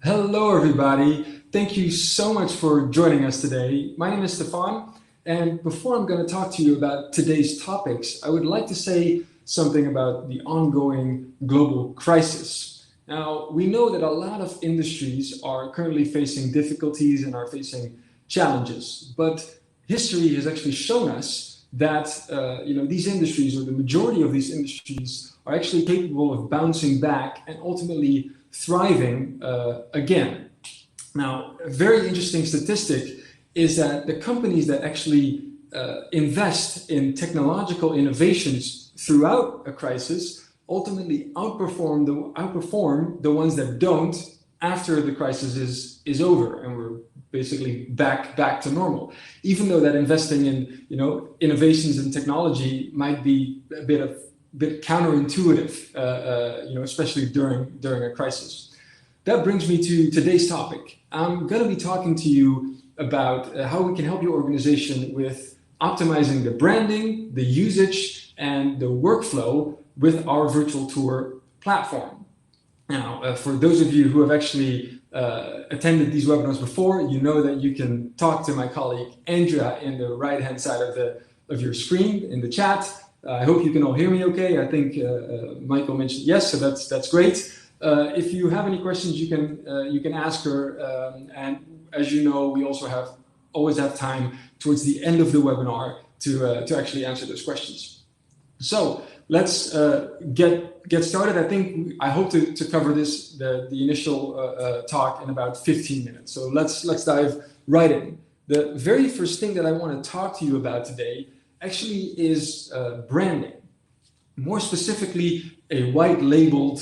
Hello, everybody. Thank you so much for joining us today. My name is Stefan, and before I'm going to talk to you about today's topics, I would like to say something about the ongoing global crisis. Now, we know that a lot of industries are currently facing difficulties and are facing challenges, but history has actually shown us that these industries, or the majority of these industries, are actually capable of bouncing back and ultimately thriving again. Now, a very interesting statistic is that the companies that actually invest in technological innovations throughout a crisis ultimately outperform the ones that don't after the crisis is over and we're basically back to normal. Even though that investing in innovations in technology might be a bit counterintuitive, especially during a crisis. That brings me to today's topic. I'm going to be talking to you about how we can help your organization with optimizing the branding, the usage, and the workflow with our virtual tour platform. Now, for those of you who have actually attended these webinars before, you know that you can talk to my colleague Andrea in the right-hand side of your screen in the chat. I hope you can all hear me okay. I think Michael mentioned yes, so that's great. If you have any questions, you can ask her. And as you know, we also always have time towards the end of the webinar to actually answer those questions. So let's get started. I hope to cover the initial talk in about 15 minutes. So let's dive right in. The very first thing that I want to talk to you about today actually is branding. More specifically, a white labeled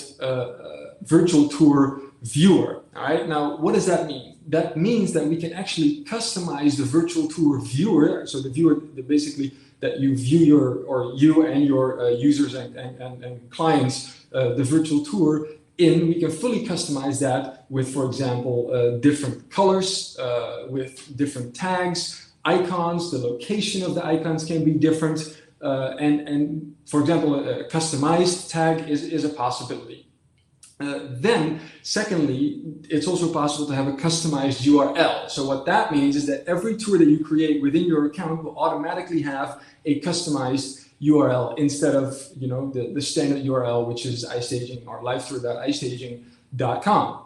virtual tour viewer. All right. Now, what does that mean? That means that we can actually customize the virtual tour viewer. So the viewer, basically, that you view you and your users and clients the virtual tour in. We can fully customize that with, for example, different colors, with different tags, icons. The location of the icons can be different, and for example, a customized tag is a possibility. Then, secondly, it's also possible to have a customized URL. So what that means is that every tour that you create within your account will automatically have a customized URL instead of the standard URL, which is iStaging or livetour.istaging.com.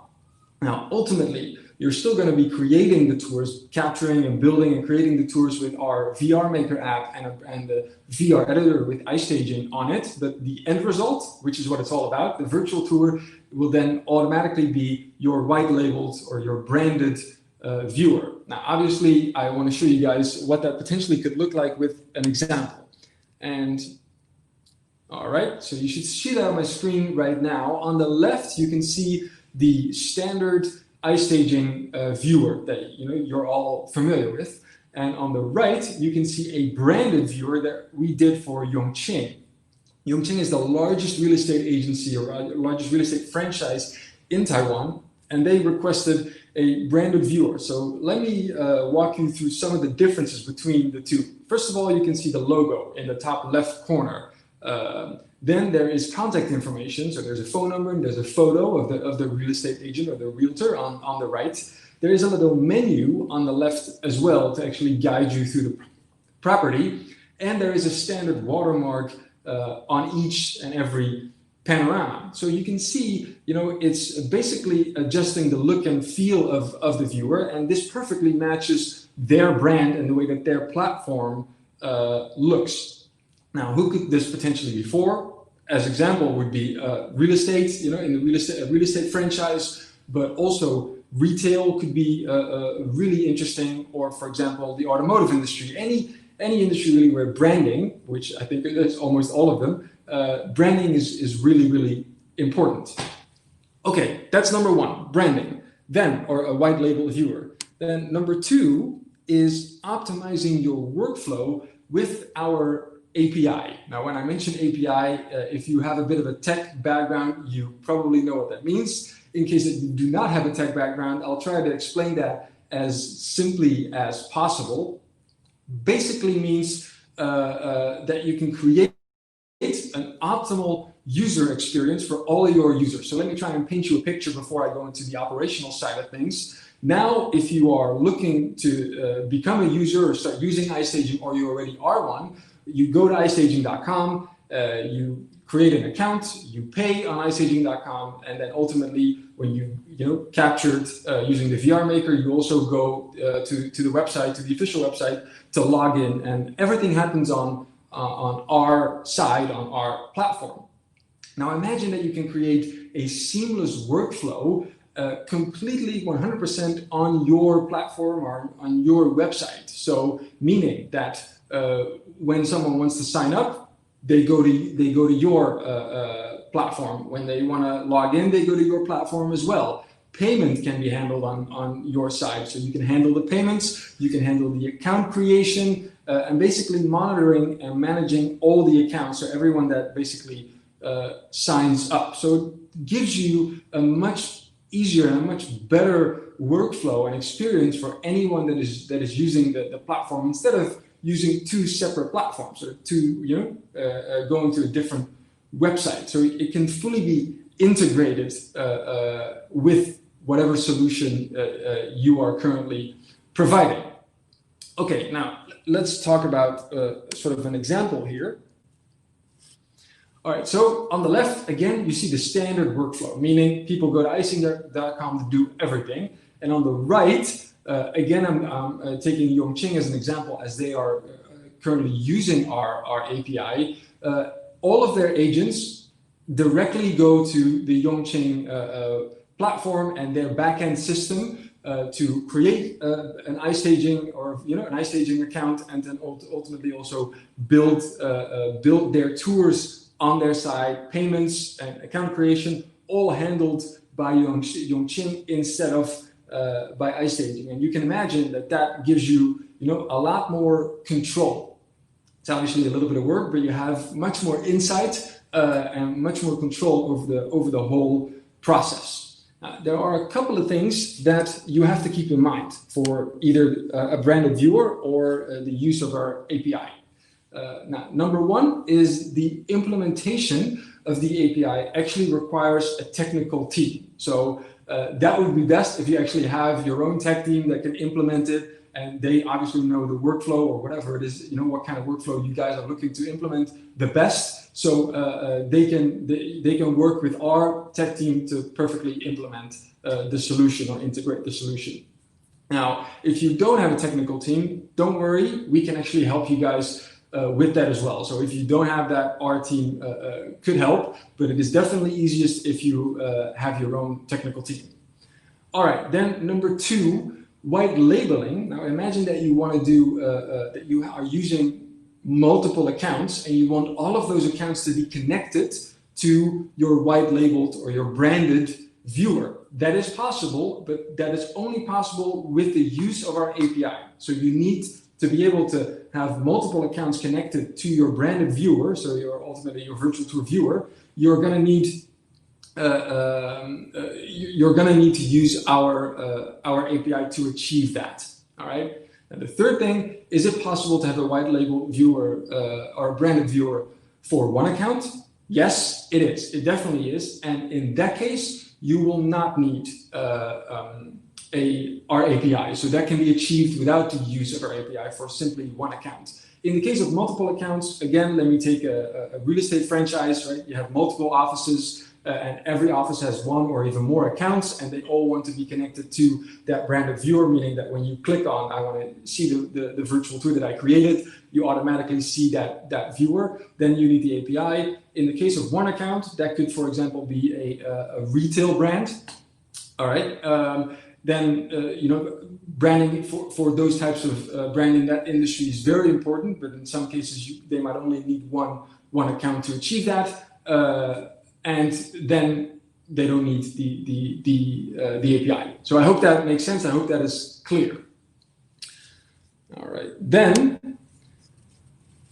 Now, ultimately, you're still going to be creating the tours, capturing and building and creating the tours with our VR Maker app and the VR editor with iStaging on it. But the end result, which is what it's all about, the virtual tour, will then automatically be your white labeled or your branded viewer. Now, obviously, I want to show you guys what that potentially could look like with an example. And all right, so you should see that on my screen right now. On the left, you can see the standard iStaging viewer that you're all familiar with. And on the right, you can see a branded viewer that we did for Yongqing. Yongqing is the largest real estate agency or largest real estate franchise in Taiwan, and they requested a branded viewer. So let me walk you through some of the differences between the two. First of all, you can see the logo in the top left corner. Then there is contact information. So there's a phone number and there's a photo of the real estate agent or the realtor on the right. There is a little menu on the left as well to actually guide you through the property. And there is a standard watermark on each and every panorama. So you can see, it's basically adjusting the look and feel of the viewer. And this perfectly matches their brand and the way that their platform looks. Now, who could this potentially be for? As example would be real estate, in the real estate franchise, but also retail could be really interesting, or for example, the automotive industry. Any industry really where branding, which I think is almost all of them, branding is really, really important. Okay, that's number one, branding. Then, or a white label viewer. Then number two is optimizing your workflow with our API. Now, when I mention API, if you have a bit of a tech background, you probably know what that means. In case that you do not have a tech background, I'll try to explain that as simply as possible. Basically means that you can create an optimal user experience for all of your users. So let me try and paint you a picture before I go into the operational side of things. Now, if you are looking to become a user or start using iStaging, or you already are one, you go to iStaging.com, you create an account, you pay on iStaging.com, and then ultimately, when you captured using the VR Maker, you also go to the website, to the official website, to log in, and everything happens on our side, on our platform. Now imagine that you can create a seamless workflow completely 100% on your platform or on your website. So meaning that when someone wants to sign up, they go to your platform. When they want to log in, they go to your platform as well. Payment can be handled on your side. So you can handle the payments, you can handle the account creation, and basically monitoring and managing all the accounts. So everyone that basically signs up. So it gives you a much easier and a much better workflow and experience for anyone that is using the platform, instead of using two separate platforms, or going to a different website. So it can fully be integrated with whatever solution you are currently providing. Okay, now let's talk about sort of an example here. All right, so on the left, again, you see the standard workflow, meaning people go to iStaging.com to do everything. And on the right, again, I'm taking Yongqing as an example, as they are currently using our API. All of their agents directly go to the Yongqing platform and their backend system to create an iStaging or an iStaging account, and then ultimately also build their tours on their side. Payments and account creation all handled by Yongqing instead of by iStaging. And you can imagine that gives you a lot more control. It's obviously a little bit of work, but you have much more insight and much more control over the whole process. There are a couple of things that you have to keep in mind for either a branded viewer or the use of our API. Now, number one is the implementation of the API actually requires a technical team. So that would be best if you actually have your own tech team that can implement it, and they obviously know the workflow or whatever it is, what kind of workflow you guys are looking to implement the best. So they can work with our tech team to perfectly implement the solution or integrate the solution. Now, if you don't have a technical team, don't worry, we can actually help you guys with that as well. So if you don't have that, our team could help, but it is definitely easiest if you have your own technical team. All right, then number two, white labeling. Now imagine that you want to do, that you are using multiple accounts and you want all of those accounts to be connected to your white labeled or your branded viewer. That is possible, but that is only possible with the use of our API. So you need to be able to have multiple accounts connected to your branded viewer, so ultimately your virtual tour viewer. You're going to need to use our API to achieve that. All right. And the third thing, is it possible to have a white label viewer or a branded viewer for one account? Yes, it is. It definitely is. And in that case, you will not need our API. So that can be achieved without the use of our API for simply one account. In the case of multiple accounts, again, let me take a real estate franchise, right? You have multiple offices and every office has one or even more accounts, and they all want to be connected to that branded viewer, meaning that when you click on, I want to see the virtual tour that I created, you automatically see that viewer. Then you need the API. In the case of one account, that could, for example, be a retail brand. All right. Branding for those types of branding, that industry is very important, but in some cases they might only need one account to achieve that, and then they don't need the API. So I hope that makes sense. I hope that is clear. All right, then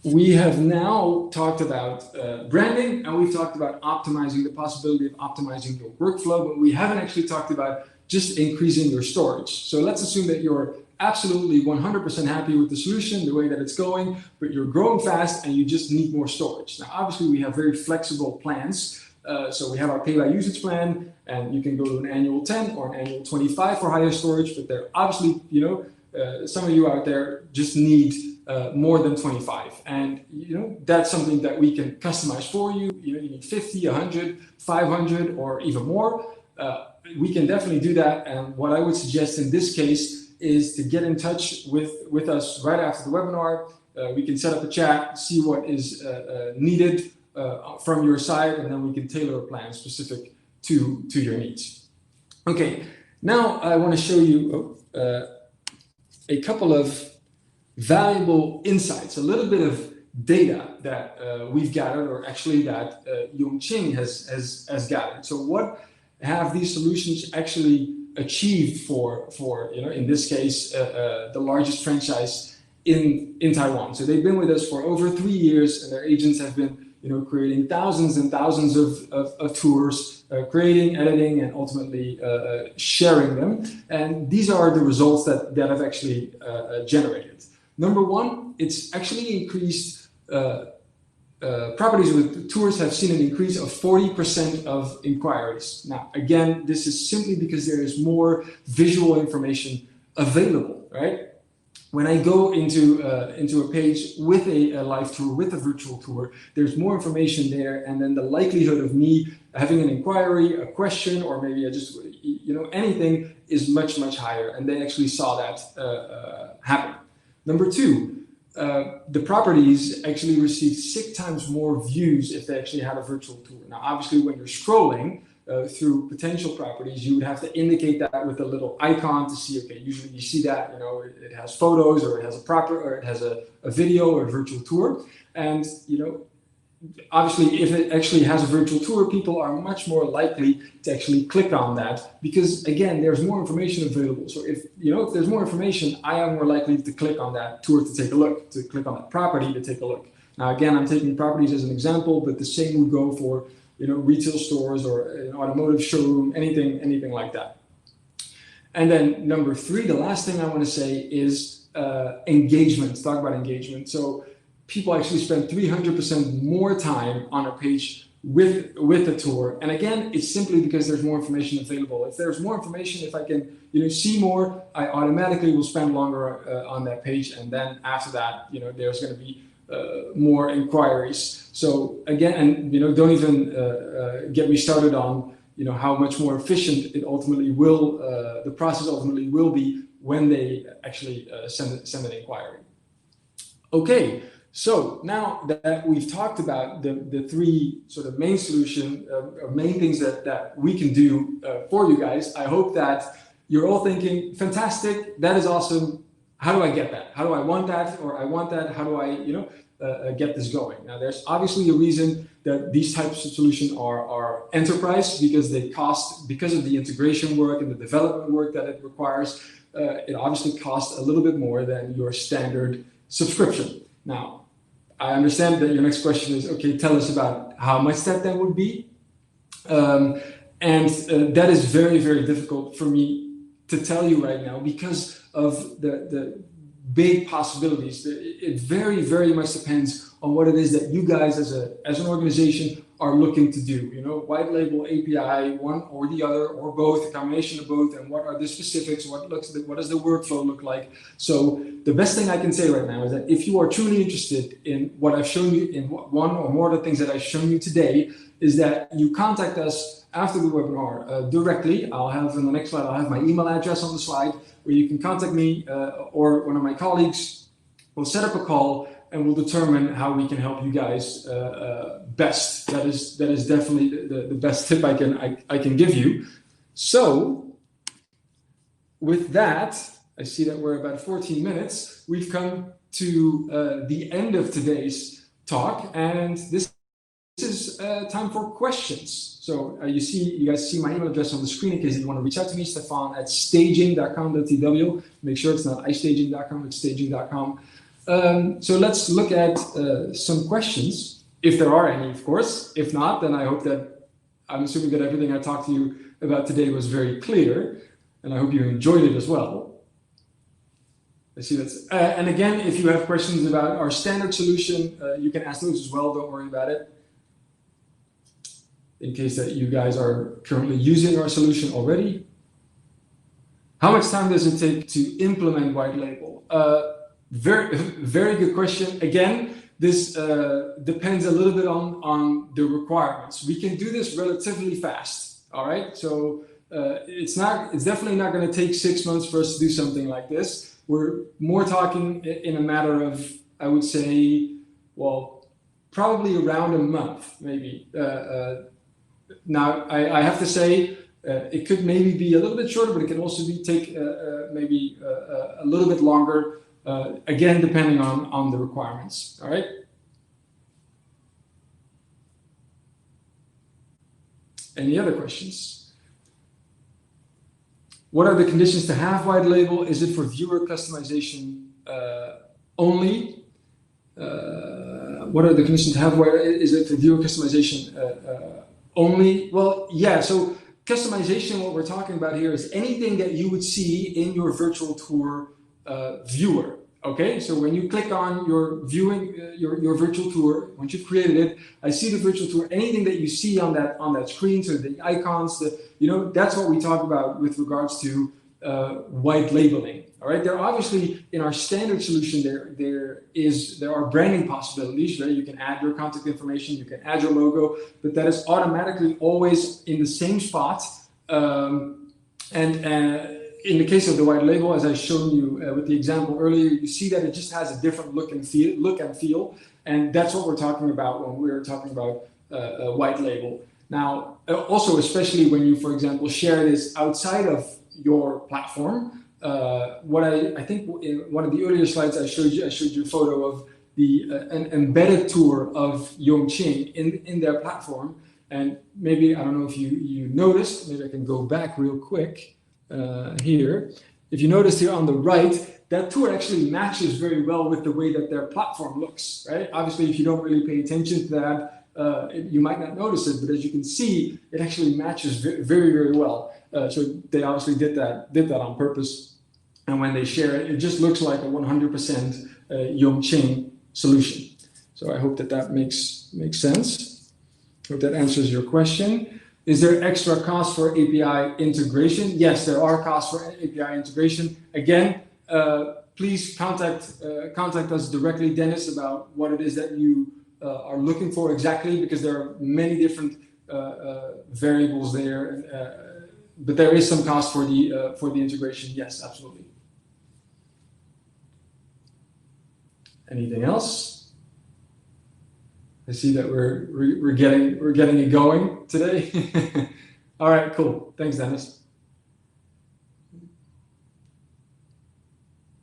we have now talked about branding, and we've talked about optimizing, the possibility of optimizing your workflow, but we haven't actually talked about just increasing your storage. So let's assume that you're absolutely 100% happy with the solution, the way that it's going, but you're growing fast and you just need more storage. Now, obviously, we have very flexible plans. So we have our pay by usage plan, and you can go to an annual 10 or an annual 25 for higher storage, but there obviously, some of you out there just need more than 25. And, that's something that we can customize for you. You need 50, 100, 500, or even more. We can definitely do that. And what I would suggest in this case is to get in touch with us right after the webinar. We can set up a chat, see what is needed from your side, and then we can tailor a plan specific to your needs. Okay, now I want to show you a couple of valuable insights, a little bit of data that we've gathered, or actually that Yongqing has gathered. So what have these solutions actually achieved for in this case, the largest franchise in Taiwan? So they've been with us for over 3 years, and their agents have been creating thousands and thousands of tours, creating, editing, and ultimately sharing them. And these are the results that have actually generated. Number one, it's actually increased, properties with tours have seen an increase of 40% of inquiries. Now, again, this is simply because there is more visual information available, right? When I go into a page with a live tour, with a virtual tour, there's more information there, and then the likelihood of me having an inquiry, a question, or maybe anything is much, much higher, and they actually saw that happen. Number two, the properties actually received 6 times more views if they actually had a virtual tour. Now, obviously, when you're scrolling through potential properties, you would have to indicate that with a little icon to see, okay, usually you see that, it has photos, or it has a video or a virtual tour. And, obviously, if it actually has a virtual tour, people are much more likely to actually click on that because, again, there's more information available. So if there's more information, I am more likely to click on that tour to take a look, to click on that property to take a look. Now, again, I'm taking properties as an example, but the same would go for retail stores or an automotive showroom, anything like that. And then number 3, the last thing I want to say is engagement. Talk about engagement. So people actually spend 300% more time on a page with a tour. And again, it's simply because there's more information available. If there's more information, if I can see more, I automatically will spend longer on that page. And then after that, there's going to be more inquiries. So again, and don't even get me started on how much more efficient it ultimately will, the process ultimately will be when they actually send an inquiry. Okay, so now that we've talked about the 3 sort of main solution, or main things that we can do for you guys, I hope that you're all thinking, fantastic, that is awesome. How do I get that? How do I want that? Or I want that, how do I, get this going? Now, there's obviously a reason that these types of solutions are enterprise, because they cost, because of the integration work and the development work that it requires, it obviously costs a little bit more than your standard subscription. Now, I understand that your next question is, okay, tell us about how much that then would be. And that is very, very difficult for me to tell you right now because of the big possibilities. It very, very much depends on what it is that you guys as an organization are looking to do. White label API, one or the other, or both, a combination of both, and what are the specifics, what does the workflow look like? So the best thing I can say right now is that if you are truly interested in what I've shown you, in one or more of the things that I've shown you today, is that you contact us after the webinar directly. I'll have in the next slide, I'll have my email address on the slide where you can contact me or one of my colleagues. We'll set up a call and we'll determine how we can help you guys best. That is definitely the best tip I can give you. So with that, I see that we're about 14 minutes. We've come to the end of today's talk, and this is time for questions. So you guys see my email address on the screen in case you want to reach out to me, stefan@staging.com.tw. Make sure it's not iStaging.com, it's staging.com. So let's look at some questions, if there are any, of course. If not, then I'm assuming that everything I talked to you about today was very clear, and I hope you enjoyed it as well. I see that. And again, if you have questions about our standard solution, you can ask those as well. Don't worry about it. In case that you guys are currently using our solution already. How much time does it take to implement white label? Very good question. Again, this depends a little bit on the requirements. We can do this relatively fast. All right. So it's definitely not going to take 6 months for us to do something like this. We're more talking in a matter of, I would say, well, probably around a month, maybe. Now, I have to say, it could maybe be a little bit shorter, but it can also take maybe a little bit longer, again, depending on the requirements. All right. Any other questions? What are the conditions to have white label? Is it for viewer customization only? What are the conditions to have white? Is it for viewer customization only? Well, yeah. So customization, what we're talking about here is anything that you would see in your virtual tour viewer. Okay, so when you click on your viewing, your virtual tour, once you've created it, I see the virtual tour. Anything that you see on that screen, so the icons, that's what we talk about with regards to white labeling. All right, there are obviously in our standard solution there are branding possibilities. Right, you can add your contact information, you can add your logo, but that is automatically always in the same spot. In the case of the white label, as I showed you with the example earlier, you see that it just has a different look and feel, and that's what we're talking about when we're talking about a white label. Now, also, especially when you, for example, share this outside of your platform, what I think in one of the earlier slides I showed you a photo of an embedded tour of Yongqing in their platform, and maybe, I don't know if you noticed, maybe I can go back real quick. Here, if you notice here on the right, that tour actually matches very well with the way that their platform looks, right? Obviously, if you don't really pay attention to that, you might not notice it, but as you can see, it actually matches very, very well. So they obviously did that on purpose. And when they share it, it just looks like a 100% Yongqing solution. So I hope that makes sense. Hope that answers your question. Is there extra cost for API integration? Yes, there are costs for API integration. Again, please contact us directly, Dennis, about what it is that you are looking for exactly, because there are many different variables there. But there is some cost for the integration. Yes, absolutely. Anything else? I see that we're getting it going today. All right, cool. Thanks, Dennis.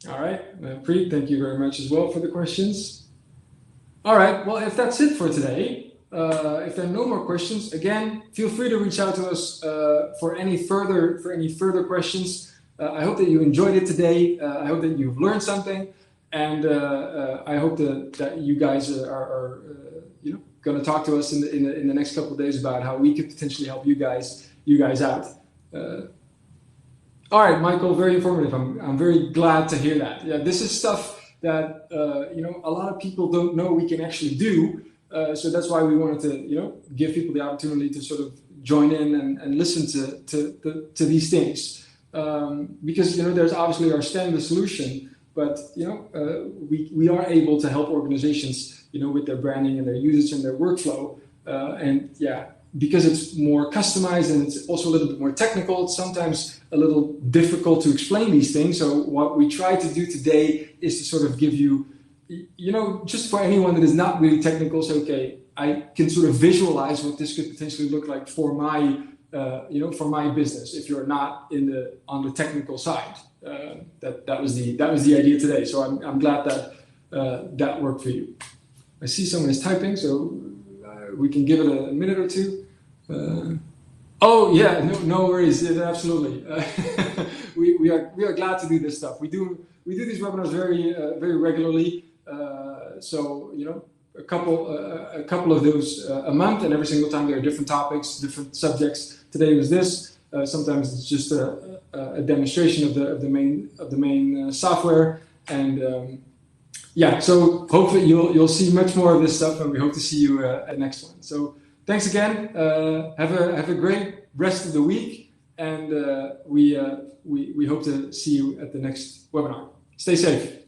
All right, Preet, thank you very much as well for the questions. All right, well, if that's it for today, if there are no more questions, again, feel free to reach out to us for any further questions. I hope that you enjoyed it today. I hope that you've learned something, and I hope that you guys are going to talk to us in the next couple of days about how we could potentially help you guys out. All right, Michael, very informative. I'm very glad to hear that. Yeah, this is stuff that a lot of people don't know we can actually do. So that's why we wanted to give people the opportunity to sort of join in and listen to these things, because there's obviously our standard solution. But we are able to help organizations, with their branding and their usage and their workflow, and yeah, because it's more customized and it's also a little bit more technical. It's sometimes a little difficult to explain these things. So what we try to do today is to sort of give you, just for anyone that is not really technical, so okay, I can sort of visualize what this could potentially look like for my, for my business. If you're not on the technical side. That was the idea today. So I'm glad that that worked for you. I see someone is typing, so we can give it a minute or two. Oh yeah, no worries. Yeah, absolutely. We are glad to do this stuff. We do these webinars very regularly. So a couple of those a month, and every single time there are different topics, different subjects. Today was this. Sometimes it's just a demonstration of the main software, And yeah, so hopefully you'll see much more of this stuff, and we hope to see you at next one. So thanks again. Have a great rest of the week, and we hope to see you at the next webinar. Stay safe.